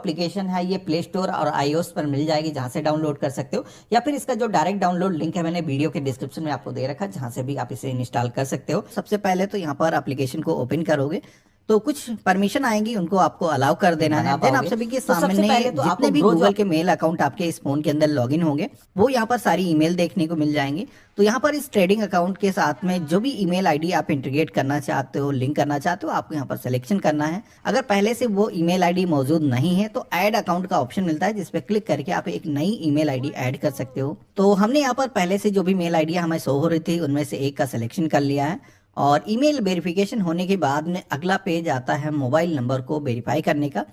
Application है ये play store और iOS पर मिल जाएगी, जहां से डाउनलोड कर सकते हो, या फिर इसका जो डायरेक्ट डाउनलोड लिंक है मैंने वीडियो के डिस्क्रिप्शन में आपको दे रखा है, जहां से भी आप इसे इंस्टॉल कर सकते हो। सबसे पहले तो यहाँ पर एप्लीकेशन को ओपन करोगे तो कुछ परमिशन आएंगी, उनको आपको अलाउ कर देना है। देन आप सभी के सामने जितने भी गूगल के मेल अकाउंट आपके इस फोन के अंदर लॉगिन होंगे वो यहाँ पर सारी ईमेल देखने को मिल जाएंगी। तो यहाँ पर इस ट्रेडिंग अकाउंट के साथ में जो भी ईमेल आईडी आप इंटीग्रेट करना चाहते हो, लिंक करना चाहते हो, आपको यहाँ पर सिलेक्शन करना है। अगर पहले से वो ईमेल आईडी मौजूद नहीं है तो ऐड अकाउंट का ऑप्शन मिलता है, जिसपे क्लिक करके आप एक नई ईमेल आईडी ऐड कर सकते हो। तो हमने यहाँ पर पहले से जो भी मेल आईडी हमें शो हो रही थी उनमें से एक का सिलेक्शन कर लिया है। और ईमेल वेरिफिकेशन होने के बाद में अगला पेज आता है मोबाइल नंबर को वेरीफाई करने का,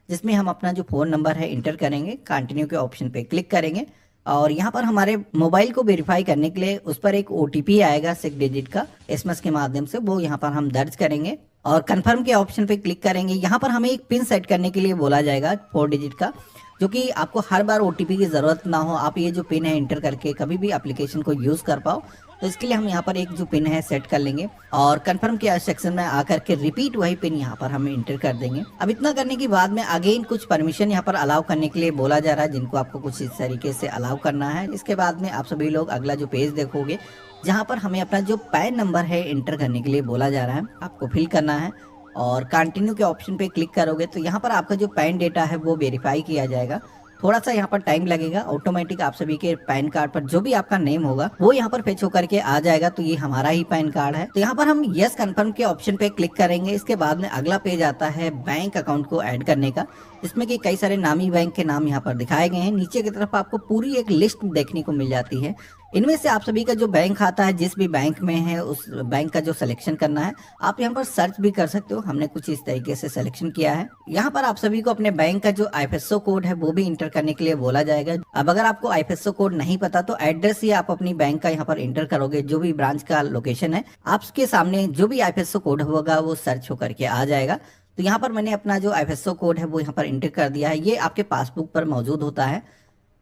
जिसमें हम अपना जो फ़ोन नंबर है इंटर करेंगे, कंटिन्यू के ऑप्शन पे क्लिक करेंगे और यहाँ पर हमारे मोबाइल को वेरीफाई करने के लिए उस पर एक OTP आएगा 6 डिजिट का SMS के माध्यम से, वो यहाँ पर हम दर्ज करेंगे और कंफर्म के ऑप्शन पे क्लिक करेंगे। यहाँ पर हमें एक पिन सेट करने के लिए बोला जाएगा 4 डिजिट का, जो कि आपको हर बार OTP की ज़रूरत ना हो, आप ये जो पिन है इंटर करके कभी भी एप्लीकेशन को यूज़ कर पाओ। तो इसके लिए हम यहाँ पर एक जो पिन है सेट कर लेंगे और कंफर्म के सेक्शन में आकर के रिपीट वही पिन यहाँ पर हम इंटर कर देंगे। अब इतना करने के बाद में अगेन कुछ परमिशन यहाँ पर अलाउ करने के लिए बोला जा रहा है, जिनको आपको कुछ इस तरीके से अलाउ करना है। इसके बाद में आप सभी लोग अगला जो पेज देखोगे जहाँ पर हमें अपना जो पैन नंबर है इंटर करने के लिए बोला जा रहा है, आपको फिल करना है और कंटिन्यू के ऑप्शन पे क्लिक करोगे तो यहाँ पर आपका जो पैन डेटा है वो वेरीफाई किया जाएगा। थोड़ा सा यहाँ पर टाइम लगेगा, ऑटोमेटिक आप सभी के पैन कार्ड पर जो भी आपका नेम होगा वो यहाँ पर फेच होकर के आ जाएगा। तो ये हमारा ही पैन कार्ड है। तो यहाँ पर हम यस कंफर्म के ऑप्शन पे क्लिक करेंगे। इसके बाद में अगला पेज आता है बैंक अकाउंट को ऐड करने का, जिसमें कि कई सारे नामी बैंक के नाम यहाँ पर दिखाए गए हैं। नीचे की तरफ आपको पूरी एक लिस्ट देखने को मिल जाती है। इनमें से आप सभी का जो बैंक खाता है, जिस भी बैंक में है उस बैंक का जो सिलेक्शन करना है, आप यहाँ पर सर्च भी कर सकते हो। हमने कुछ इस तरीके से सिलेक्शन किया है। यहाँ पर आप सभी को अपने बैंक का जो IFSO कोड है वो भी इंटर करने के लिए बोला जाएगा। अब अगर आपको IFSO कोड नहीं पता तो एड्रेस ही आप अपनी बैंक का यहाँ पर इंटर करोगे, जो भी ब्रांच का लोकेशन है आपके सामने जो भी IFSO कोड होगा वो सर्च होकर के आ जाएगा। तो यहाँ पर मैंने अपना जो IFSO कोड है वो यहाँ पर इंटर कर दिया है। ये आपके पासबुक पर मौजूद होता है।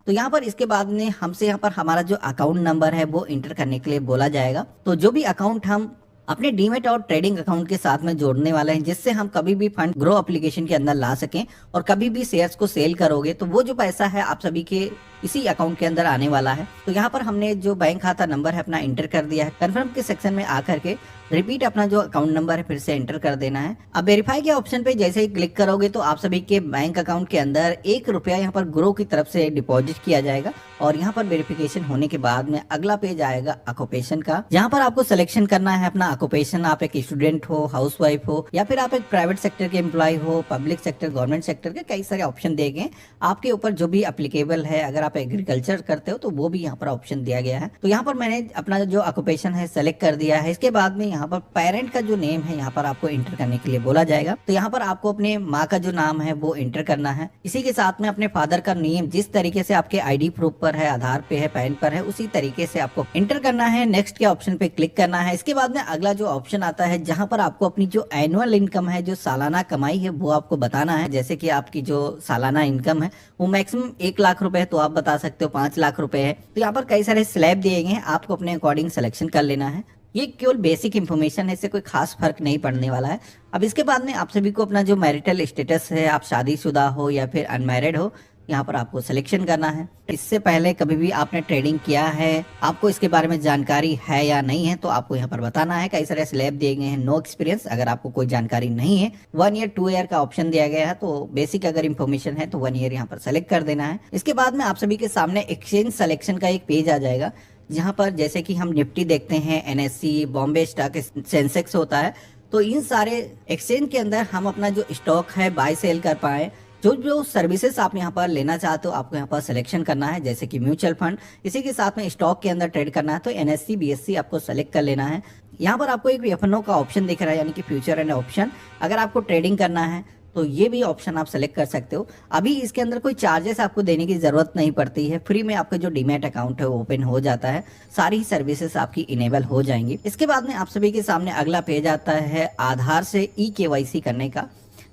तो यहाँ पर इसके बाद में हमसे यहाँ पर हमारा जो अकाउंट नंबर है वो इंटर करने के लिए बोला जाएगा। तो जो भी अकाउंट हम अपने डीमेट और ट्रेडिंग अकाउंट के साथ में जोड़ने वाले हैं, जिससे हम कभी भी फंड ग्रो एप्लीकेशन के अंदर ला सकें और कभी भी शेयर्स को सेल करोगे तो वो जो पैसा है आप सभी के इसी अकाउंट के अंदर आने वाला है। तो यहाँ पर हमने जो बैंक खाता नंबर है अपना इंटर कर दिया है। कंफर्म के सेक्शन में आकर के रिपीट अपना जो अकाउंट नंबर है फिर से एंटर कर देना है। अब वेरीफाई के ऑप्शन पे जैसे ही क्लिक करोगे तो आप सभी के बैंक अकाउंट के अंदर ₹1 यहाँ पर ग्रो की तरफ से डिपॉजिट किया जाएगा। और यहाँ पर वेरिफिकेशन होने के बाद में अगला पेज आएगा ऑक्यूपेशन का, जहाँ पर आपको सिलेक्शन करना है अपना ऑक्यूपेशन। आप एक स्टूडेंट हो, हाउसवाइफ हो, या फिर आप एक प्राइवेट सेक्टर के एम्प्लॉय हो, पब्लिक सेक्टर, गवर्नमेंट सेक्टर के कई सारे ऑप्शन दिए गए। आपके ऊपर जो भी एप्लीकेबल है, अगर आप एग्रीकल्चर करते हो तो वो भी यहाँ पर ऑप्शन दिया गया है। तो यहाँ पर मैंने अपना जो ऑक्यूपेशन है सेलेक्ट कर दिया है। इसके बाद में यहाँ पर पेरेंट का जो नेम है यहाँ पर आपको इंटर करने के लिए बोला जाएगा। तो यहाँ पर आपको अपने माँ का जो नाम है वो इंटर करना है। इसी के साथ में अपने फादर का नेम जिस तरीके से आपके ID प्रूफ पर है, आधार पे है, पैन पर है, उसी तरीके से आपको इंटर करना है। नेक्स्ट के ऑप्शन पे क्लिक करना है। इसके बाद में अगला जो ऑप्शन आता है जहाँ पर आपको अपनी जो एनुअल इनकम है, जो सालाना कमाई है वो आपको बताना है। जैसे कि आपकी जो सालाना इनकम है वो मैक्सिमम 1 लाख रुपए है, तो आप बता सकते हो 5 लाख रुपए है। तो यहाँ पर कई सारे स्लैब दिए गए हैं, आपको अपने अकॉर्डिंग सिलेक्शन कर लेना है। ये केवल बेसिक इन्फॉर्मेशन है, इससे कोई खास फर्क नहीं पड़ने वाला है। अब इसके बाद में आप सभी को अपना जो मैरिटल स्टेटस है, आप शादीशुदा हो या फिर अनमैरिड हो, यहाँ पर आपको सिलेक्शन करना है। इससे पहले कभी भी आपने ट्रेडिंग किया है, आपको इसके बारे में जानकारी है या नहीं है, तो आपको यहाँ पर बताना है। कई सारे स्लैब दिए गए हैं। नो एक्सपीरियंस, अगर आपको कोई जानकारी नहीं है। 1 ईयर 2 ईयर का ऑप्शन दिया गया है। तो बेसिक अगर इन्फॉर्मेशन है तो 1 ईयर यहाँ पर सेलेक्ट कर देना है। इसके बाद में आप सभी के सामने एक्सचेंज सिलेक्शन का एक पेज आ जाएगा, जहाँ पर जैसे कि हम निफ्टी देखते हैं, NSE, बॉम्बे स्टॉक, सेंसेक्स होता है। तो इन सारे एक्सचेंज के अंदर हम अपना जो स्टॉक है बाय सेल कर पाए, जो जो सर्विसेज आप यहाँ पर लेना चाहते हो आपको यहाँ पर सिलेक्शन करना है। जैसे कि म्यूचुअल फंड, इसी के साथ में स्टॉक के अंदर ट्रेड करना है तो NSE, BSE आपको सेलेक्ट कर लेना है। यहाँ पर आपको एक FNO का ऑप्शन दिख रहा है, यानी कि फ्यूचर एंड ऑप्शन। अगर आपको ट्रेडिंग करना है तो ये भी ऑप्शन आप सेलेक्ट कर सकते हो। अभी इसके अंदर कोई चार्जेस आपको देने की जरूरत नहीं पड़ती है, फ्री में आपका जो डीमैट अकाउंट है वो ओपन हो जाता है। सारी सर्विसेज आपकी इनेबल हो जाएंगी। इसके बाद में आप सभी के सामने अगला पेज आता है आधार से eKYC करने का,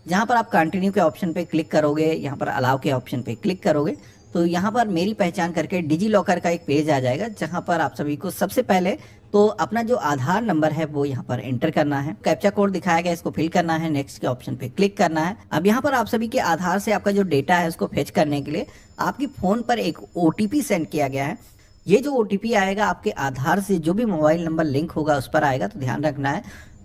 जहां पर आप कंटिन्यू के ऑप्शन पे क्लिक करोगे, यहाँ पर अलाउ के ऑप्शन पे क्लिक करोगे तो यहाँ पर मेरी पहचान करके डिजी लॉकर का एक पेज आ जाएगा, जहाँ पर आप सभी को सबसे पहले तो अपना जो आधार नंबर है वो यहाँ पर एंटर करना है। कैप्चा कोड दिखाया गया, इसको फिल करना है, नेक्स्ट के ऑप्शन पे क्लिक करना है। अब यहाँ पर आप सभी के आधार से आपका जो डेटा है उसको फेच करने के लिए आपकी फोन पर एक ओटीपी सेंड किया गया है। ये जो ओटीपी आएगा आपके आधार से जो भी मोबाइल नंबर लिंक होगा उस पर आएगा, तो ध्यान रखना है।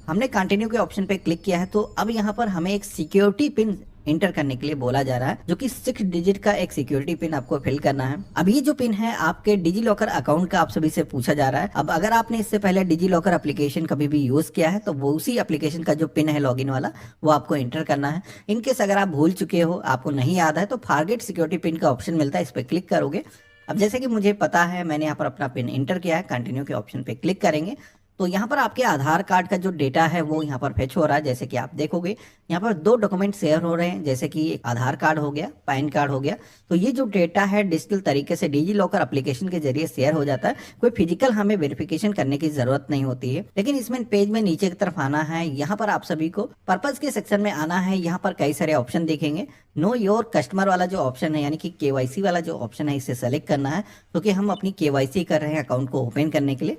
हमने कंटिन्यू के ऑप्शन पे क्लिक किया है, तो अब यहाँ पर हमें एक सिक्योरिटी पिन इंटर करने के लिए बोला जा रहा है, जो कि 6 डिजिट का एक सिक्योरिटी पिन आपको फिल करना है। अब ये जो पिन है आपके डिजी लॉकर अकाउंट का आप सभी से पूछा जा रहा है। अब अगर आपने इससे पहले डिजी लॉकर एप्लीकेशन कभी भी यूज किया है तो वो उसी एप्लीकेशन का जो पिन है लॉगिन वाला वो आपको इंटर करना है। इनकेस अगर आप भूल चुके हो, आपको नहीं याद है, तो फॉरगेट सिक्योरिटी पिन का ऑप्शन मिलता है, इस पर क्लिक करोगे। अब जैसे कि मुझे पता है, मैंने यहाँ पर अपना पिन इंटर किया है, कंटिन्यू के ऑप्शन पे क्लिक करेंगे तो यहाँ पर आपके आधार कार्ड का जो डेटा है वो यहाँ पर फेच हो रहा है। जैसे कि आप देखोगे यहाँ पर 2 डॉक्यूमेंट शेयर हो रहे हैं, जैसे कि आधार कार्ड हो गया, पैन कार्ड हो गया। तो ये जो डेटा है डिजिटल तरीके से डिजी लॉकर एप्लीकेशन के जरिए शेयर हो जाता है, कोई फिजिकल हमें वेरिफिकेशन करने की जरूरत नहीं होती है। लेकिन इसमें पेज में नीचे की तरफ आना है, यहाँ पर आप सभी को पर्पज के सेक्शन में आना है। यहाँ पर कई सारे ऑप्शन देखेंगे, नो योर कस्टमर वाला जो ऑप्शन है यानी कि केवाईसी वाला जो ऑप्शन है इसे सेलेक्ट करना है, क्योंकि हम अपनी केवाईसी कर रहे हैं अकाउंट को ओपन करने के लिए।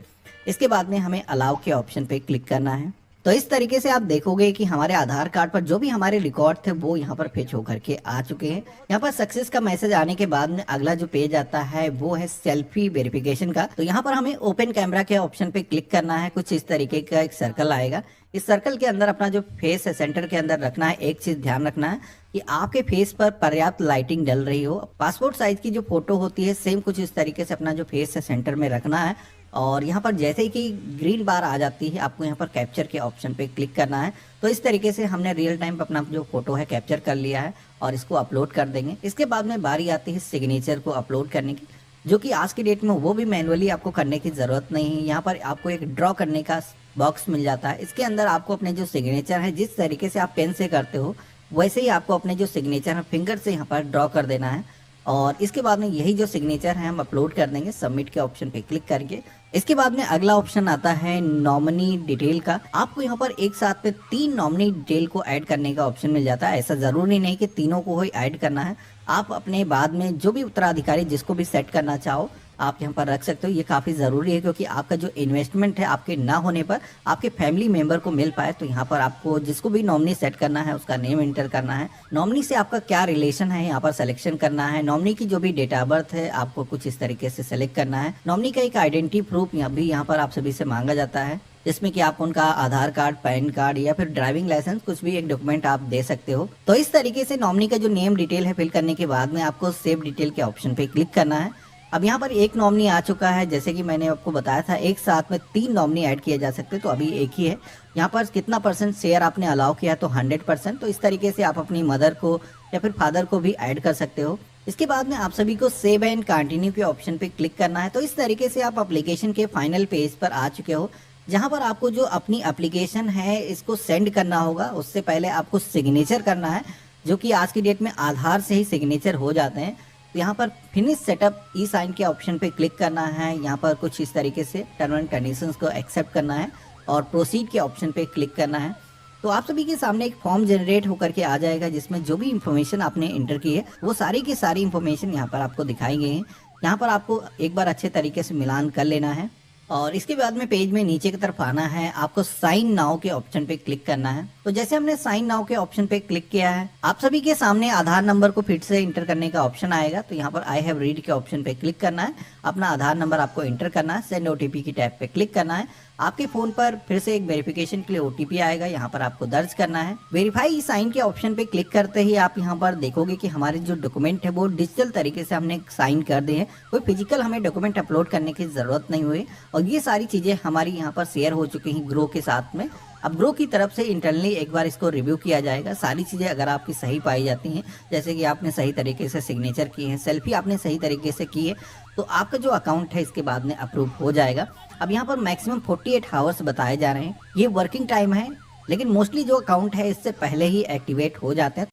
इसके बाद में हमें अलाउ के ऑप्शन पे क्लिक करना है। तो इस तरीके से आप देखोगे कि हमारे आधार कार्ड पर जो भी हमारे रिकॉर्ड थे वो यहाँ पर फेच होकर के आ चुके हैं। यहाँ पर सक्सेस का मैसेज आने के बाद में अगला जो पेज आता है वो है सेल्फी वेरिफिकेशन का। तो यहाँ पर हमें ओपन कैमरा के ऑप्शन पे क्लिक करना है। कुछ इस तरीके का एक सर्कल आएगा, इस सर्कल के अंदर अपना जो फेस है सेंटर के अंदर रखना है। एक चीज ध्यान रखना है कि आपके फेस पर पर्याप्त लाइटिंग डल रही हो। पासपोर्ट साइज की जो फोटो होती है सेम कुछ इस तरीके से अपना जो फेस है सेंटर में रखना है। और यहाँ पर जैसे ही कि ग्रीन बार आ जाती है आपको यहाँ पर कैप्चर के ऑप्शन पे क्लिक करना है। तो इस तरीके से हमने रियल टाइम पे अपना जो फोटो है कैप्चर कर लिया है और इसको अपलोड कर देंगे। इसके बाद में बारी आती है सिग्नेचर को अपलोड करने की, जो कि आज की डेट में वो भी मैनुअली आपको करने की जरूरत नहीं है। यहाँ पर आपको एक ड्रॉ करने का बॉक्स मिल जाता है, इसके अंदर आपको अपने जो सिग्नेचर है जिस तरीके से आप पेन से करते हो वैसे ही आपको अपने जो सिग्नेचर है फिंगर से यहाँ पर ड्रॉ कर देना है। और इसके बाद में यही जो सिग्नेचर है हम अपलोड कर देंगे सबमिट के ऑप्शन पे क्लिक करके। इसके बाद में अगला ऑप्शन आता है नॉमिनी डिटेल का। आपको यहाँ पर एक साथ में 3 नॉमिनी डिटेल को ऐड करने का ऑप्शन मिल जाता है। ऐसा जरूरी नहीं कि तीनों को ही ऐड करना है, आप अपने बाद में जो भी उत्तराधिकारी जिसको भी सेट करना चाहो आप यहाँ पर रख सकते हो। ये काफी जरूरी है क्योंकि आपका जो इन्वेस्टमेंट है आपके ना होने पर आपके फैमिली मेंबर को मिल पाए। तो यहाँ पर आपको जिसको भी नॉमिनी सेट करना है उसका नेम एंटर करना है, नॉमिनी से आपका क्या रिलेशन है यहाँ पर सिलेक्शन करना है, नॉमिनी की जो भी डेट ऑफ बर्थ है आपको कुछ इस तरीके से सिलेक्ट करना है। नॉमिनी का एक आइडेंटिटी प्रूफ यहाँ पर आप सभी से मांगा जाता है, जिसमें कि आप उनका आधार कार्ड, पैन कार्ड या फिर ड्राइविंग लाइसेंस कुछ भी एक डॉक्यूमेंट आप दे सकते हो। तो इस तरीके से नॉमिनी का जो नेम डिटेल है फिल करने के बाद में आपको सेव डिटेल के ऑप्शन पे क्लिक करना है। अब यहाँ पर एक नॉमिनी आ चुका है, जैसे कि मैंने आपको बताया था एक साथ में 3 नॉमिनी ऐड किए जा सकते, तो अभी एक ही है। यहाँ पर कितना % शेयर आपने अलाउ किया तो 100%। तो इस तरीके से आप अपनी मदर को या फिर फादर को भी ऐड कर सकते हो। इसके बाद में आप सभी को सेव एंड कंटिन्यू के ऑप्शन पे क्लिक करना है। तो इस तरीके से आप एप्लीकेशन के फाइनल पेज पर आ चुके हो, जहां पर आपको जो अपनी एप्लीकेशन है इसको सेंड करना होगा। उससे पहले आपको सिग्नेचर करना है, जो कि आज की डेट में आधार से ही सिग्नेचर हो जाते हैं। तो यहाँ पर फिनिश सेटअप ई साइन के ऑप्शन पे क्लिक करना है। यहाँ पर कुछ इस तरीके से टर्म एंड कंडीशंस को एक्सेप्ट करना है और प्रोसीड के ऑप्शन पे क्लिक करना है। तो आप सभी के सामने एक फॉर्म जनरेट होकर के आ जाएगा, जिसमें जो भी इंफॉर्मेशन आपने इंटर की है वो सारी की सारी इंफॉर्मेशन यहाँ पर आपको दिखाई गई है। यहाँ पर आपको एक बार अच्छे तरीके से मिलान कर लेना है और इसके बाद में पेज में नीचे की तरफ आना है, आपको साइन नाउ के ऑप्शन पे क्लिक करना है। तो जैसे हमने साइन नाउ के ऑप्शन पे क्लिक किया है, आप सभी के सामने आधार नंबर को फिर से इंटर करने का ऑप्शन आएगा। तो यहाँ पर आई हैव रीड के ऑप्शन पे क्लिक करना है, अपना आधार नंबर आपको इंटर करना है, सेंड ओटीपी की टैब पे क्लिक करना है। आपके फोन पर फिर से एक वेरिफिकेशन के लिए ओटीपी आएगा, यहाँ पर आपको दर्ज करना है। वेरीफाई साइन के ऑप्शन पे क्लिक करते ही आप यहाँ पर देखोगे कि हमारे जो डॉक्यूमेंट है वो डिजिटल तरीके से हमने साइन कर दिए हैं, कोई फिजिकल हमें डॉक्यूमेंट अपलोड करने की जरूरत नहीं हुई। और ये सारी चीजें हमारी यहाँ पर शेयर हो चुकी हैं ग्रो के साथ में। अब ग्रो की तरफ से इंटरनली एक बार इसको रिव्यू किया जाएगा। सारी चीजें अगर आपकी सही पाई जाती हैं, जैसे कि आपने सही तरीके से सिग्नेचर किए हैं, सेल्फी आपने सही तरीके से की है, तो आपका जो अकाउंट है इसके बाद में अप्रूव हो जाएगा। अब यहाँ पर मैक्सिमम 48 आवर्स बताए जा रहे हैं, ये वर्किंग टाइम है, लेकिन मोस्टली जो अकाउंट है इससे पहले ही एक्टिवेट हो जाते हैं।